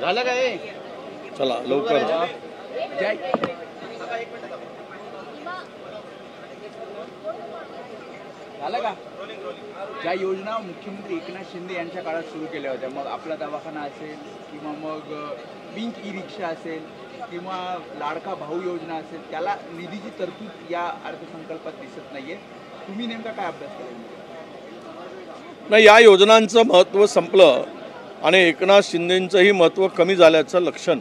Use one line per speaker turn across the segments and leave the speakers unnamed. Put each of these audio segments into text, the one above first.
झालं काय?
चला लवकर
झालं का? ज्या योजना मुख्यमंत्री एकनाथ शिंदे यांच्या काळात सुरू केल्या होत्या, मग आपला दवाखाना असेल किंवा मग पिंक ई रिक्षा असेल किंवा लाडका भाऊ योजना असेल, त्याला निधीची तरतूद या अर्थसंकल्पात दिसत नाहीये. तुम्ही नेमका काय अभ्यास केला?
नाही, या योजनांचं महत्त्व संपलं आणि एकनाथ शिंदेंचंही महत्त्व कमी झाल्याचं लक्षण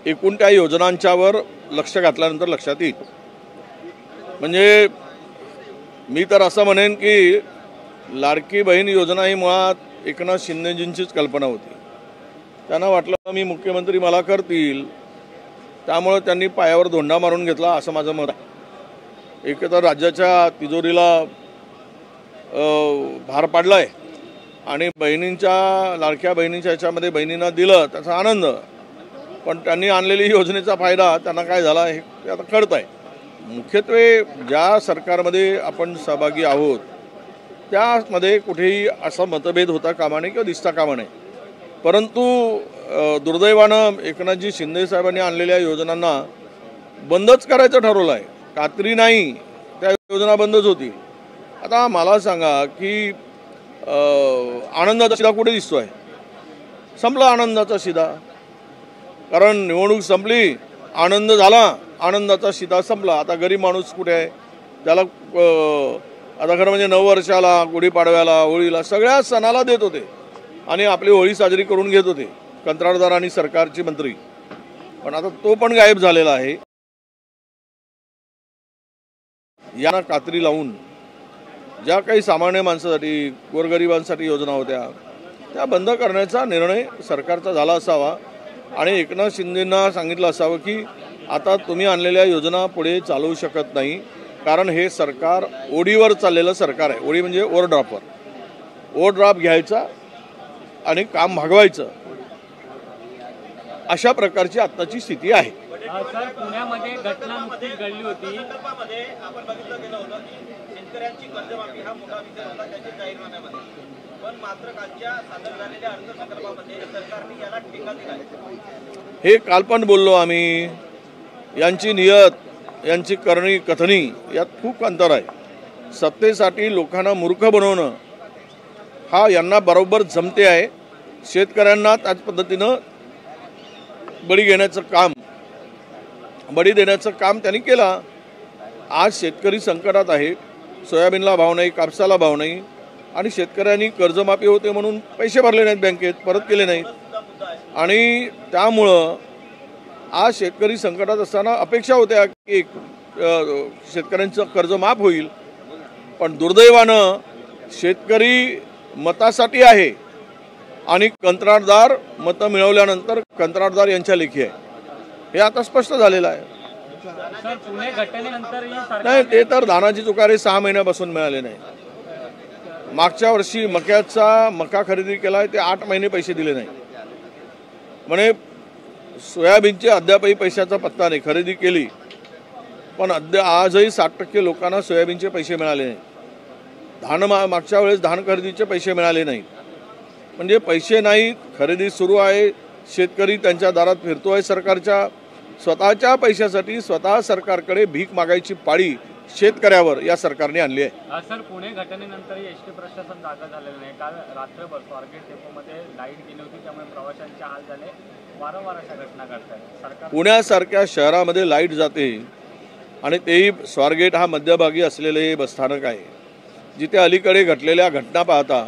एकूण त्या योजनांच्यावर लक्ष घातल्यानंतर लक्षात येईल. म्हणजे मी तर असं म्हणेन की लाडकी बहीण योजना ही मुळात एकनाथ शिंदेजींचीच कल्पना होती. त्यांना वाटलं मी मुख्यमंत्री मला करतील, त्यामुळे त्यांनी पायावर धोंडा मारून घेतला असं माझं मत आहे. एक तर राज्याच्या तिजोरीला भार पाडलाय आणि बहिणींच्या लाडक्या बहिणींच्या ह्याच्यामध्ये बहिणींना दिलं त्याचा आनंद, पण त्यांनी आणलेली योजनेचा फायदा त्यांना काय झाला हे आता कळत आहे. मुख्यत्वे ज्या सरकारमध्ये आपण सहभागी आहोत त्यामध्ये कुठेही असा मतभेद होता कामा नये किंवा दिसता कामा नये, परंतु दुर्दैवानं एकनाथजी शिंदे साहेबांनी आणलेल्या योजनांना बंदच करायचं ठरवलं आहे. खात्री नाही त्या योजना बंदच होतील. आता मला सांगा की आनंदाचा शिदा कुठे दिसतो आहे? संपला आनंदाचा शिदा, कारण निवडणूक संपली, आनंद झाला, आनंदाचा शिदा संपला. आता गरीब माणूस कुठे आहे? त्याला आता खरं म्हणजे नववर्षाला, गुढीपाडव्याला, होळीला सगळ्या सणाला देत होते आणि आपली होळी साजरी करून घेत होते कंत्राटदार आणि सरकारचे मंत्री, पण आता तो पण गायब झालेला आहे. यांना कात्री लावून ज्या काही सामान्य माणसासाठी, गोरगरिबांसाठी योजना होत्या त्या बंद करण्याचा निर्णय सरकारचा झाला असावा आणि एकनाथ शिंदेंना सांगितलं असावं की आता तुम्ही आणलेल्या योजना पुढे चालवू शकत नाही, कारण हे सरकार ओढीवर चाललेलं सरकार आहे. ओढी म्हणजे ओव्हरड्राफ्टवर, ओव्हरड्राफ्ट घ्यायचा आणि काम भागवायचं, अशा प्रकारची आत्ताची स्थिती आहे.
सर, पुण्यामध्ये घटना नुकतीच घडली होती.
आपण बघितलं गेलं होतं की शेतकऱ्यांची कर्जमाफी हा मोठा विषय होता त्याच्या जाहीरनाम्यामध्ये, पण मात्र कालच्या सादर झालेल्या अर्थसंकल्पामध्ये सरकारने याला टीका दिली.
हे काल पण बोललो आम्ही. यांची नियत, यांची करणी कथनी यात खूप अंतर आहे. सत्तेसाठी लोकांना मूर्ख बनवणं हा यांना बरोबर जमते आहे. शेतकऱ्यांना त्याच पद्धतीनं बळी घेण्याचं काम, बळी देण्याचं काम त्यांनी केलं. आज शेतकरी संकटात आहे. सोयाबीनला भाव नाही, कापसाला भाव नाही आणि शेतकऱ्यांनी कर्जमाफी होते म्हणून पैसे भरले नाहीत बँकेत, परत केले नाहीत आणि त्यामुळं आज शेतकरी संकटात असताना अपेक्षा होत्या की शेतकऱ्यांचं कर्ज माफ होईल, पण दुर्दैवानं शेतकरी मतासाठी आहे आणि कंत्राटदार मतं मिळवल्यानंतर कंत्राटदार यांच्या लेखी आहे. हे आता स्पष्ट झालेलं आहे.
पुणे घटनेनंतर
नाही, ते तर धानाची चुकारे 6 महिन्यापासून मिळाले नाही. मागच्या वर्षी मका खरेदी केला ते 8 महिने पैसे दिले नाही. म्हणे सोयाबीनचे अद्यापही पैशाचा पत्ता नाही. खरेदी केली पण आजही 60% लोकांना सोयाबीनचे पैसे मिळाले नाही. मागच्या वेळेस धान खरेदीचे पैसे मिळाले नाहीत. म्हणजे पैसे नाहीत, खरेदी सुरू आहे, शेतकरी त्यांच्या दारात फिरतोय. सरकारच्या स्वतःच्या पैशासाठी स्वतः सरकारकडे भीक मागायची पाळी शेतकऱ्यावर या सरकारने आणली आहे.
सर, पुणे घटनेनंतरही एसटी प्रशासन जागा झालेलं नाही. काल रात्रभर स्वारगेट डेपोमध्ये लाईट गेली होती, त्यामुळे प्रवाशांचे हाल झाले. वारंवार अशा घटना घडतात. सरकार
पुण्यासारख्या शहरामध्ये लाईट जाते आणि तेही स्वारगेट हा मध्यभागी असलेले हे बसस्थानक आहे, जिथे अलीकडे घडलेल्या घटना पाहता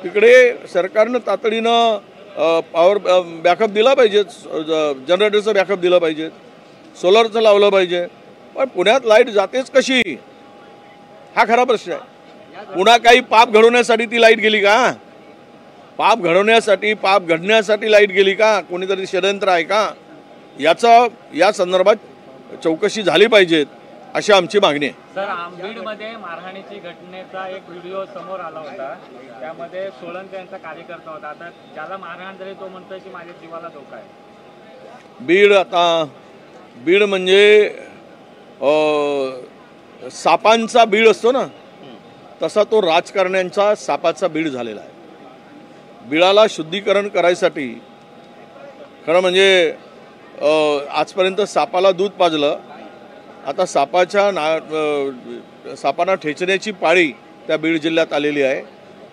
तिकडे सरकारनं तातडीनं पॉवर बॅकअप दिला पाहिजे, जनरेटरचं बॅकअप दिलं पाहिजे, सोलरचं लावलं पाहिजे. पण पुण्यात लाईट जातेच कशी हा खरा प्रश्न आहे. पुन्हा काही पाप घडवण्यासाठी ती लाईट गेली का? पाप घडवण्यासाठी, पाप घडण्यासाठी लाईट गेली का? कोणीतरी षडयंत्र आहे का? या संदर्भात चौकशी झाली पाहिजे अशी आमची मागणी आहे.
सर, आंबीडमध्ये मारहाणीची घटनेचा एक व्हिडिओ समोर आला होता, त्यामध्ये सोळंके यांचा कार्यकर्ता होता. आता ज्याला मारहाण झाली तो म्हणतोय की माझ्या जीवाला धोका आहे.
बीड म्हणजे सापांचा बीड असतो ना, तसा तो राजकारण्यांचा सापाचा बीड झालेला आहे. बिळाला शुद्धीकरण करायसाठी खरं म्हणजे आजपर्यंत सापाला दूध पाजलं, आता सापांना ठेचण्याची पाळी त्या बीड जिल्ह्यात आलेली आहे.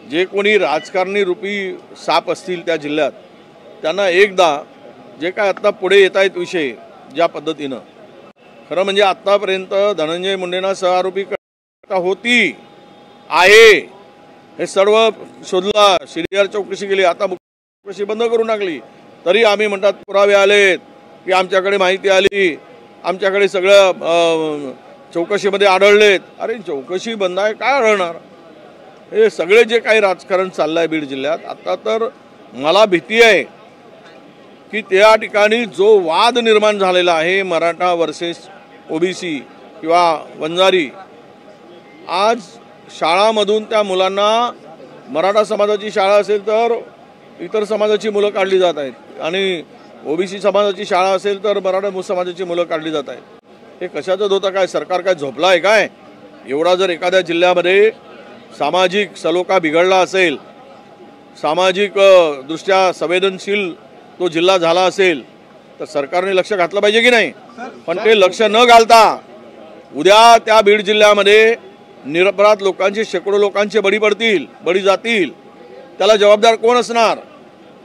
जे कोणी राजकारणी रूपी साप असतील त्या जिल्ह्यात, त्यांना एकदा जे काय आत्ता पुढे येत आहेत विषय ज्या पद्धतीनं, खरं म्हणजे आत्तापर्यंत धनंजय मुंडेंना सहआरोपी होती आहे हे सर्व शोधला, सीडीआर चौकशी केली, आता चौकशी बंद करून टाकली. तरी आम्ही म्हणतात पुरावे आलेत की आमच्याकडे माहिती आली, आमच्याकडे सगळं चौकशीमध्ये आढळलेत. अरे चौकशी बंद आहे, काय आढळणार? हे सगळे जे काही राजकारण चाललं आहे बीड जिल्ह्यात, आता तर मला भीती आहे की त्या ठिकाणी जो वाद निर्माण झालेला आहे मराठा वर्सेस ओबीसी किंवा वंजारी, आज शाळामधून त्या मुलांना, मराठा समाजाची शाळा असेल तर इतर समाजाची मुलं काढली जात आहेत आणि ओबीसी समाजाची शाळा असेल तर मराठा समाजाची मुलं काढली जात आहेत. हे कशाचं होतं काय? सरकार काय झोपलं आहे काय? एवढा जर एखाद्या जिल्ह्यामध्ये सामाजिक सलोखा बिघडला असेल, सामाजिक दृष्ट्या संवेदनशील तो जिल्हा झाला असेल तर सरकारने लक्ष घातलं पाहिजे की नाही? पण ते लक्ष न घालता उद्या त्या बीड जिल्ह्यामध्ये निरपराध लोकांचे, शेकडो लोकांचे बळी जातील, त्याला जबाबदार कोण असणार?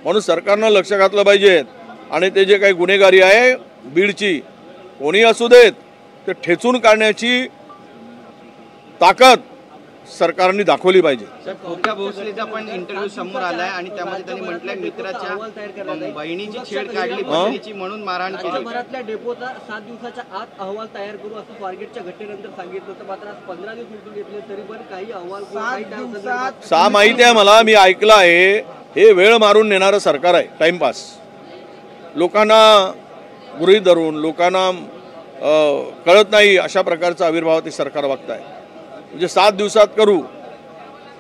म्हणून सरकारनं लक्ष घातलं पाहिजे आणि ते जे काही गुन्हेगारी आहे बीडची, कोणी असू देत, ते ठेचून काढण्याची ताकद सरकारने दाखवली पाहिजे.
खोक्या भोसलेचा पण इंटरव्ह्यू समोर आलाय आणि त्यामध्ये त्यांनी म्हटलंय मित्राच्या बहिणीची छेड काढली, बहिणीची म्हणून मारहाण केली.
शहरातल्या डेपोचा 7 दिवसाच्या आत अहवाल तयार करू असं स्वारगेटच्या घटनेनंतर सांगितलं होतं. मात्र आज 15 दिवस उलटून घेतले तरी पण काही अहवाल
माहिती आहे मला, मी ऐकलं आहे. हे वेळ मारून नेणारं सरकार आहे, टाइमपास, लोकांना गृहीत धरून, लोकांना कळत नाही अशा प्रकारचा आविर्भाव ते सरकार बघत आहे. म्हणजे 7 दिवसात करू,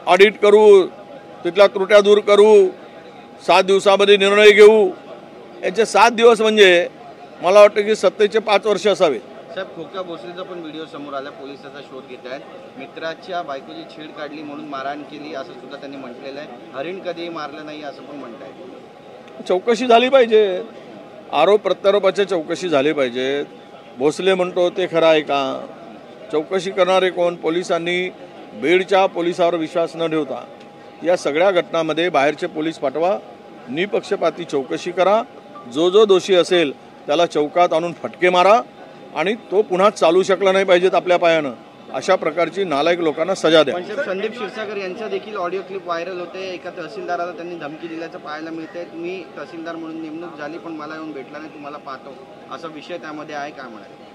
ऑडिट करू, तिथल्या त्रुट्या दूर करू, 7 दिवसामध्ये निर्णय घेऊ. याचे 7 दिवस म्हणजे मला वाटतं की सत्तेचे 5 वर्ष असावेत.
साहेब, खोक्या भोसलेचा पण व्हिडिओ समोर आला, पोलीस त्याचा शोध घेत आहेत. मित्राच्या बायकोची छेड काढली म्हणून मारहाण केली असं सुद्धा त्यांनी म्हटलेलं आहे. हरिण कधीही मारलं नाही असं पण म्हणताय.
चौकशी झाली पाहिजे, आरोप प्रत्यारोपाच्या चौकशी झाली पाहिजे. भोसले म्हणतो ते खरं आहे का? चौकशी करणारे कोण? पोलिसांनी बीडच्या पोलिसावर विश्वास न ठेवता या सगळ्या घटनांमध्ये बाहेरचे पोलीस पाठवा, निपक्षपाती चौकशी करा, जो दोषी असेल त्याला चौकात आणून फटके मारा आणि तो पुन्हा चालू शकला नाही पाहिजेत आपल्या पायानं, अशा प्रकारची नालायक लोकांना सजा द्या.
संदीप क्षीरसागर यांचा देखील ऑडिओ क्लिप व्हायरल होते. एका तहसीलदाराला त्यांनी धमकी दिल्याचं पाहायला मिळतंय. तुम्ही तहसीलदार म्हणून नेमणूक झाली पण मला येऊन भेटला नाही, तुम्हाला पाहतो, असा विषय त्यामध्ये आहे. काय म्हणाले?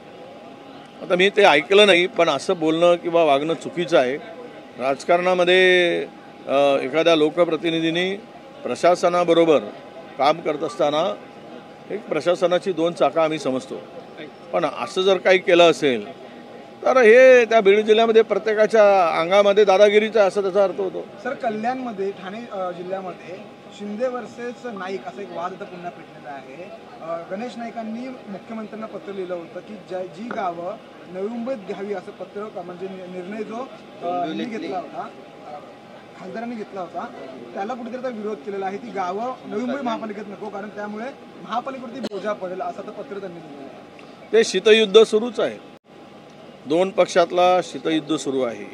आता मी ते ऐकलं नाही, पण असं बोलणं किंवा वागणं चुकीचं आहे. राजकारणामध्ये एखाद्या लोकप्रतिनिधींनी प्रशासनाबरोबर काम करत असताना एक प्रशासनाची 2 चाकं आम्ही समजतो, पण असं जर काही केलं असेल तर हे त्या बीड जिल्ह्यामध्ये प्रत्येकाच्या अंगामध्ये दादागिरीचा असा त्याचा अर्थ होतो.
सर, कल्याणमध्ये, ठाणे जिल्ह्यामध्ये शिंदे वर्सेस नाईक असा एक वाद आता पुन्हा पेटलेला आहे. गणेश नाईकांनी मुख्यमंत्र्यांना पत्र लिहिलं होतं की जी गावं नवी मुंबईत घ्यावी असं पत्र, म्हणजे निर्णय जो घेतला होता, खासदारांनी घेतला होता, त्याला कुठेतरी आता विरोध केलेला आहे. ती गावं नवी मुंबई महापालिकेत नको, कारण त्यामुळे महापालिकेवरती बोजा पडेल असं पत्र त्यांनी दिलं आहे.
ते शीतयुद्ध सुरूच आहे. 2 पक्षातला शीतयुद्ध सुरू आहे.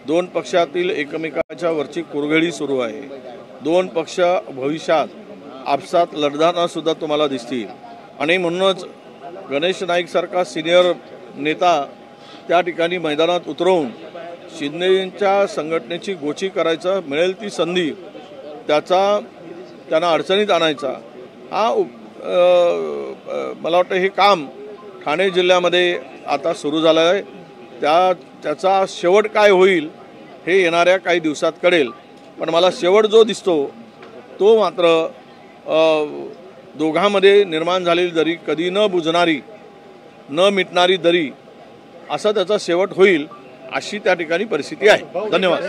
2 पक्षातील एकमेकाच्या वरची कुरघडी सुरू आहे. 2 पक्ष भविष्यात आपसात लढताना सुद्धा तुम्हाला दिसतील आणि म्हणूनच गणेश नाईक सारखा सिनियर नेता त्या ठिकाणी मैदानात उतरवून शिंदेच्या संघटनेची गोची करायचा, मिळेल ती संधी त्याचा त्यांना अडचणीत आणायचा, हा मला वाटतं हे काम ठाणे जिल्ह्यामध्ये आता सुरू झालं आहे. त्याचा शेवट काय होईल हे येणाऱ्या काही दिवसात कळेल. पण मला शेवट जो दिसतो तो मात्र दोघांमध्ये निर्माण झालेली दरी, कधी न बुजणारी, न मिटणारी दरी, असा त्याचा शेवट होईल अशी त्या ठिकाणी परिस्थिती आहे. धन्यवाद.